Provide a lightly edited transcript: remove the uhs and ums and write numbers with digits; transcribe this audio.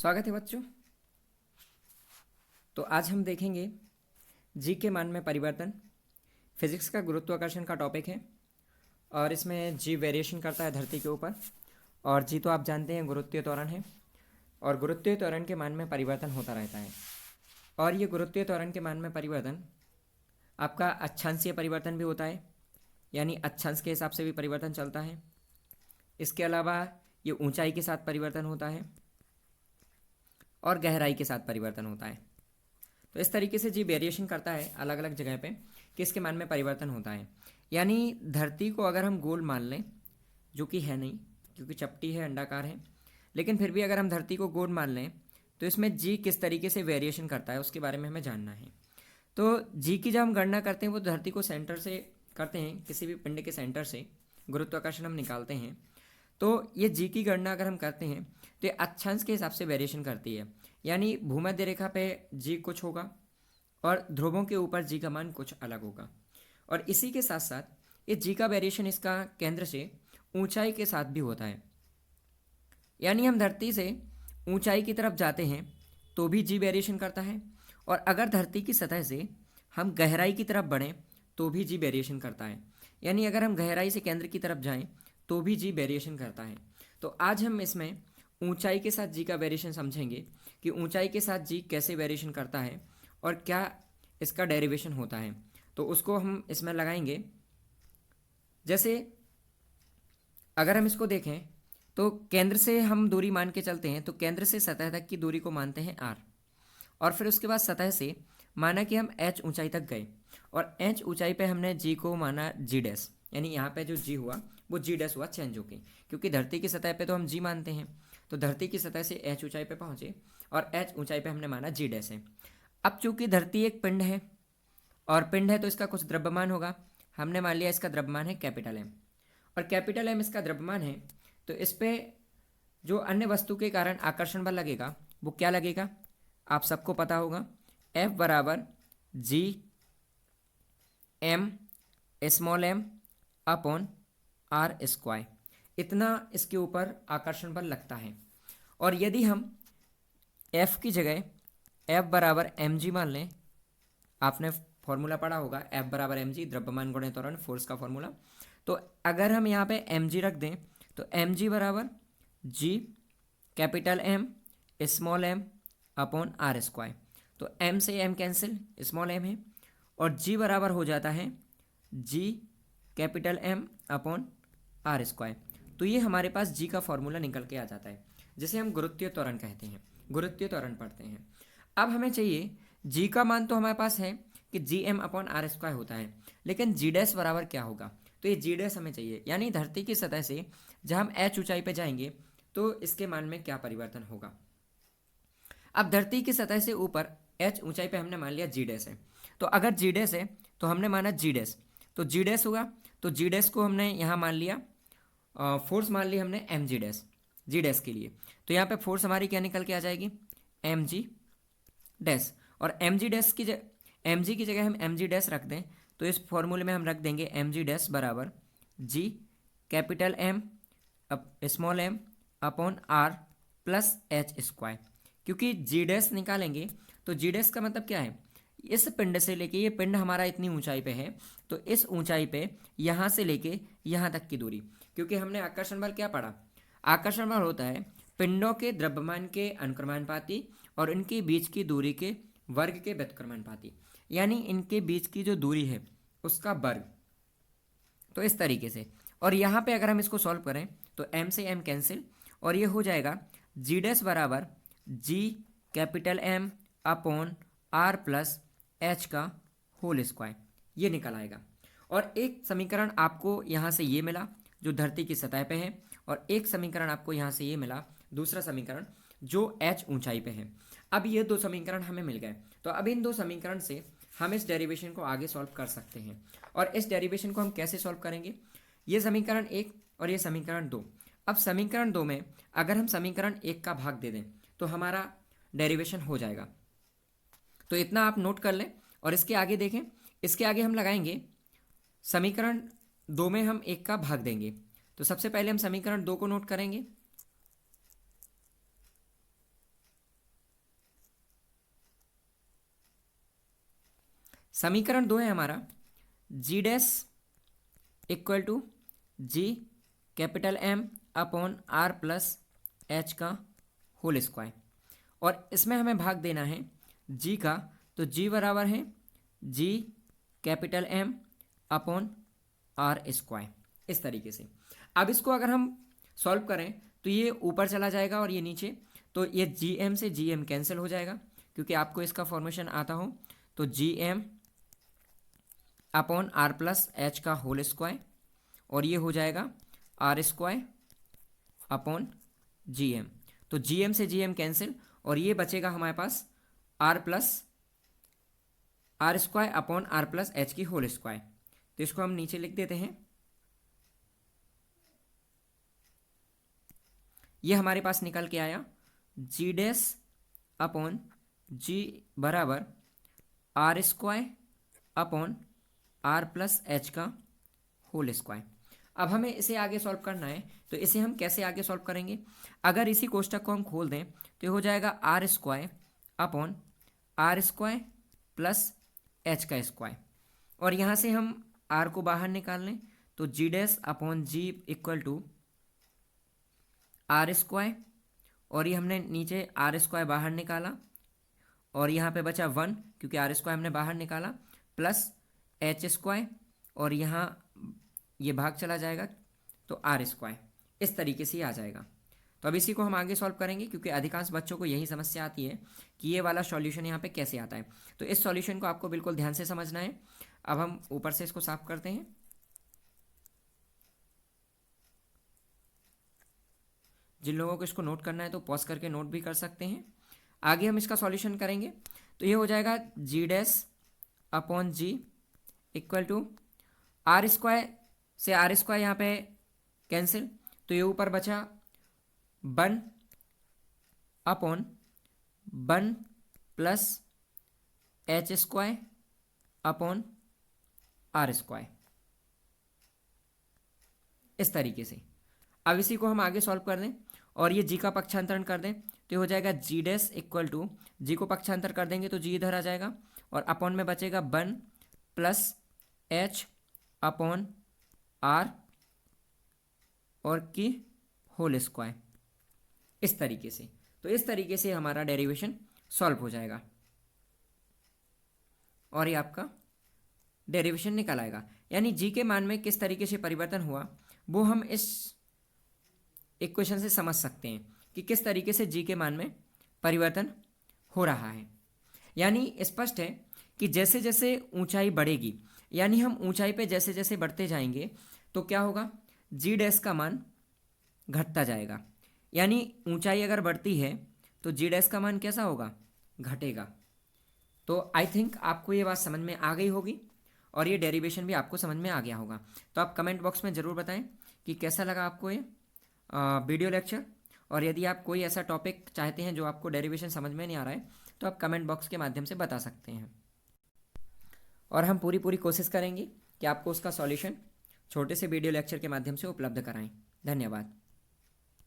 स्वागत है बच्चों। तो आज हम देखेंगे जी के मान में परिवर्तन। फिजिक्स का गुरुत्वाकर्षण का टॉपिक है और इसमें जी वेरिएशन करता है धरती के ऊपर। और जी तो आप जानते हैं गुरुत्वीय त्वरण है और गुरुत्वीय त्वरण के मान में परिवर्तन होता रहता है। और ये गुरुत्वीय त्वरण के मान में परिवर्तन आपका अक्षांशीय परिवर्तन भी होता है, यानी अक्षांश के हिसाब से भी परिवर्तन चलता है। इसके अलावा ये ऊंचाई के साथ परिवर्तन होता है और गहराई के साथ परिवर्तन होता है। तो इस तरीके से जी वेरिएशन करता है अलग अलग जगह पे कि इसके मान में परिवर्तन होता है। यानी धरती को अगर हम गोल मान लें, जो कि है नहीं क्योंकि चपटी है, अंडाकार है, लेकिन फिर भी अगर हम धरती को गोल मान लें तो इसमें जी किस तरीके से वेरिएशन करता है उसके बारे में हमें जानना है। तो जी की जब हम गणना करते हैं वो धरती को सेंटर से करते हैं, किसी भी पिंड के सेंटर से गुरुत्वाकर्षण हम निकालते हैं। तो ये जी की गणना अगर हम करते हैं तो ये अक्षांश के हिसाब से वेरिएशन करती है। यानी भूमध्य रेखा पे जी कुछ होगा और ध्रुवों के ऊपर जी का मान कुछ अलग होगा। और इसी के साथ साथ ये जी का वेरिएशन इसका केंद्र से ऊंचाई के साथ भी होता है। यानी हम धरती से ऊंचाई की तरफ जाते हैं तो भी जी वेरिएशन करता है, और अगर धरती की सतह से हम गहराई की तरफ बढ़ें तो भी जी वेरिएशन करता है। यानी अगर हम गहराई से केंद्र की तरफ जाएं तो भी जी वेरिएशन करता है। तो आज हम इसमें ऊंचाई के साथ जी का वेरिएशन समझेंगे कि ऊंचाई के साथ जी कैसे वेरिएशन करता है और क्या इसका डेरिवेशन होता है। तो उसको हम इसमें लगाएंगे। जैसे अगर हम इसको देखें तो केंद्र से हम दूरी मान के चलते हैं, तो केंद्र से सतह तक की दूरी को मानते हैं आर, और फिर उसके बाद सतह से माना कि हम एच ऊंचाई तक गए और एच ऊंचाई पे हमने जी को माना जी डैश। यानी यहाँ पे जो जी हुआ वो जी डैश हुआ चेंज होके, क्योंकि धरती की सतह पे तो हम जी मानते हैं। तो धरती की सतह से एच ऊंचाई पे पहुंचे और एच ऊंचाई पे हमने माना जी डैश है। अब चूंकि धरती एक पिंड है और पिंड है तो इसका कुछ द्रव्यमान होगा। हमने मान लिया इसका द्रव्यमान है कैपिटल एम, और कैपिटल एम इसका द्रव्यमान है। तो इस पे जो अन्य वस्तु के कारण आकर्षण बल लगेगा वो क्या लगेगा, आप सबको पता होगा। एफ बराबर G M small M upon R square, इतना इसके ऊपर आकर्षण बल लगता है। और यदि हम एफ की जगह एफ बराबर एम जी मान लें, आपने फॉर्मूला पढ़ा होगा एफ बराबर एम जी, द्रव्यमान गुणे त्वरण, फोर्स का फॉर्मूला। तो अगर हम यहाँ पे एम जी रख दें तो एम जी बराबर G capital M small M upon R square. तो एम से एम कैंसिल, स्मॉल एम है, और जी बराबर हो जाता है G capital M upon R square. तो ये हमारे पास जी का फॉर्मूला निकल के आ जाता है, जिसे हम गुरुत्वीय त्वरण कहते हैं, गुरुत्वीय त्वरण पढ़ते हैं। अब हमें चाहिए जी का मान, तो हमारे पास है कि G M upon R square होता है, लेकिन जी डैश बराबर क्या होगा, तो ये जी डैश हमें चाहिए। यानी धरती की सतह से जब हम एच ऊंचाई पे जाएंगे तो इसके मान में क्या परिवर्तन होगा। अब धरती की सतह से ऊपर एच ऊंचाई पे हमने मान लिया जी डैश है, तो अगर जी डैश है तो हमने माना जी डैश, तो जी डैश होगा। तो जी डैश को हमने यहाँ मान लिया, फोर्स मान ली हमने एम जी डैश, जी डैश के लिए। तो यहाँ पे फोर्स हमारी क्या निकल के आ जाएगी, एम जी डैश। और एम जी डैश की एम जी की जगह हम एम जी डैश रख दें तो इस फॉर्मूले में हम रख देंगे एम जी डैश बराबर G capital M small M upon R plus H square. क्योंकि जी डैश निकालेंगे तो जी डैश का मतलब क्या है, इस पिंड से लेके, ये पिंड हमारा इतनी ऊंचाई पे है, तो इस ऊंचाई पे यहाँ से लेके यहाँ तक की दूरी। क्योंकि हमने आकर्षण बल क्या पढ़ा, आकर्षण बल होता है पिंडों के द्रव्यमान के अनुक्रमानुपाती और इनके बीच की दूरी के वर्ग के व्युत्क्रमानुपाती, यानी इनके बीच की जो दूरी है उसका वर्ग। तो इस तरीके से, और यहाँ पे अगर हम इसको सॉल्व करें तो m से m कैंसिल, और ये हो जाएगा जी डैश बराबर G capital M upon R plus H का होल स्क्वायर, ये निकल आएगा। और एक समीकरण आपको यहाँ से ये मिला जो धरती की सतह पे है, और एक समीकरण आपको यहाँ से ये मिला, दूसरा समीकरण जो h ऊंचाई पे है। अब ये दो समीकरण हमें मिल गए, तो अब इन दो समीकरण से हम इस डेरिवेशन को आगे सॉल्व कर सकते हैं। और इस डेरिवेशन को हम कैसे सॉल्व करेंगे, ये समीकरण एक और ये समीकरण दो। अब समीकरण दो में अगर हम समीकरण एक का भाग दे दें तो हमारा डेरिवेशन हो जाएगा। तो इतना आप नोट कर लें और इसके आगे देखें, इसके आगे हम लगाएंगे समीकरण दो में हम एक का भाग देंगे। तो सबसे पहले हम समीकरण दो को नोट करेंगे, समीकरण 2 है हमारा G dash equal to G capital M upon R plus H का होल स्क्वायर, और इसमें हमें भाग देना है जी का, तो जी बराबर है G capital M upon R square, इस तरीके से। अब इसको अगर हम सॉल्व करें तो ये ऊपर चला जाएगा और ये नीचे, तो ये जी एम से जी एम कैंसिल हो जाएगा, क्योंकि आपको इसका फॉर्मेशन आता हो, तो G M upon R plus H का होल स्क्वायर, और ये हो जाएगा R square upon G M, तो जी एम से जी एम कैंसिल, और ये बचेगा हमारे पास R square upon R plus H की होल स्क्वायर। तो इसको हम नीचे लिख देते हैं। ये हमारे पास निकल के आया जी डैश अपॉन जी बराबर R square upon R plus H का होल स्क्वायर। अब हमें इसे आगे सॉल्व करना है, तो इसे हम कैसे आगे सॉल्व करेंगे? अगर इसी कोष्टक को हम खोल दें तो ये हो जाएगा R square upon R square plus H का स्क्वायर, और यहाँ से हम आर को बाहर निकाल लें तो G dash upon G equal to R square, और ये हमने नीचे आर स्क्वायर बाहर निकाला और यहाँ पे बचा 1, क्योंकि आर स्क्वायर हमने बाहर निकाला, प्लस एच स्क्वायर, और यहाँ ये भाग चला जाएगा तो आर स्क्वायर, इस तरीके से ही आ जाएगा। तो अब इसी को हम आगे सॉल्व करेंगे, क्योंकि अधिकांश बच्चों को यही समस्या आती है कि ये वाला सॉल्यूशन यहाँ पे कैसे आता है। तो इस सॉल्यूशन को आपको बिल्कुल ध्यान से समझना है। अब हम ऊपर से इसको साफ करते हैं। जिन लोगों को इसको नोट करना है तो पॉज करके नोट भी कर सकते हैं। आगे हम इसका सॉल्यूशन करेंगे, तो ये हो जाएगा G dash upon G equal to R square से आर स्क्वायर यहाँ पे कैंसिल, तो ये ऊपर बचा 1 upon 1 plus H square upon R square, इस तरीके से। अब इसी को हम आगे सॉल्व कर दें और ये जी का पक्षांतरण कर दें, तो ये हो जाएगा जी डैश इक्वल टू जी को पक्षांतर कर देंगे तो जी इधर आ जाएगा, और अपॉन में बचेगा 1 प्लस एच अपॉन आर और की होल स्क्वायर, इस तरीके से। तो इस तरीके से हमारा डेरिवेशन सॉल्व हो जाएगा और ये आपका डेरिवेशन निकल आएगा। यानी जी के मान में किस तरीके से परिवर्तन हुआ वो हम इस इक्वेशन से समझ सकते हैं कि किस तरीके से जी के मान में परिवर्तन हो रहा है। यानी स्पष्ट है कि जैसे जैसे ऊंचाई बढ़ेगी, यानी हम ऊंचाई पे जैसे जैसे बढ़ते जाएंगे तो क्या होगा, जी डैश का मान घटता जाएगा। यानी ऊंचाई अगर बढ़ती है तो जी डैश का मान कैसा होगा, घटेगा। तो आई थिंक आपको ये बात समझ में आ गई होगी और ये डेरिवेशन भी आपको समझ में आ गया होगा। तो आप कमेंट बॉक्स में ज़रूर बताएं कि कैसा लगा आपको ये वीडियो लेक्चर, और यदि आप कोई ऐसा टॉपिक चाहते हैं जो आपको डेरिवेशन समझ में नहीं आ रहा है तो आप कमेंट बॉक्स के माध्यम से बता सकते हैं, और हम पूरी कोशिश करेंगे कि आपको उसका सॉल्यूशन छोटे से वीडियो लेक्चर के माध्यम से उपलब्ध कराएं। धन्यवाद।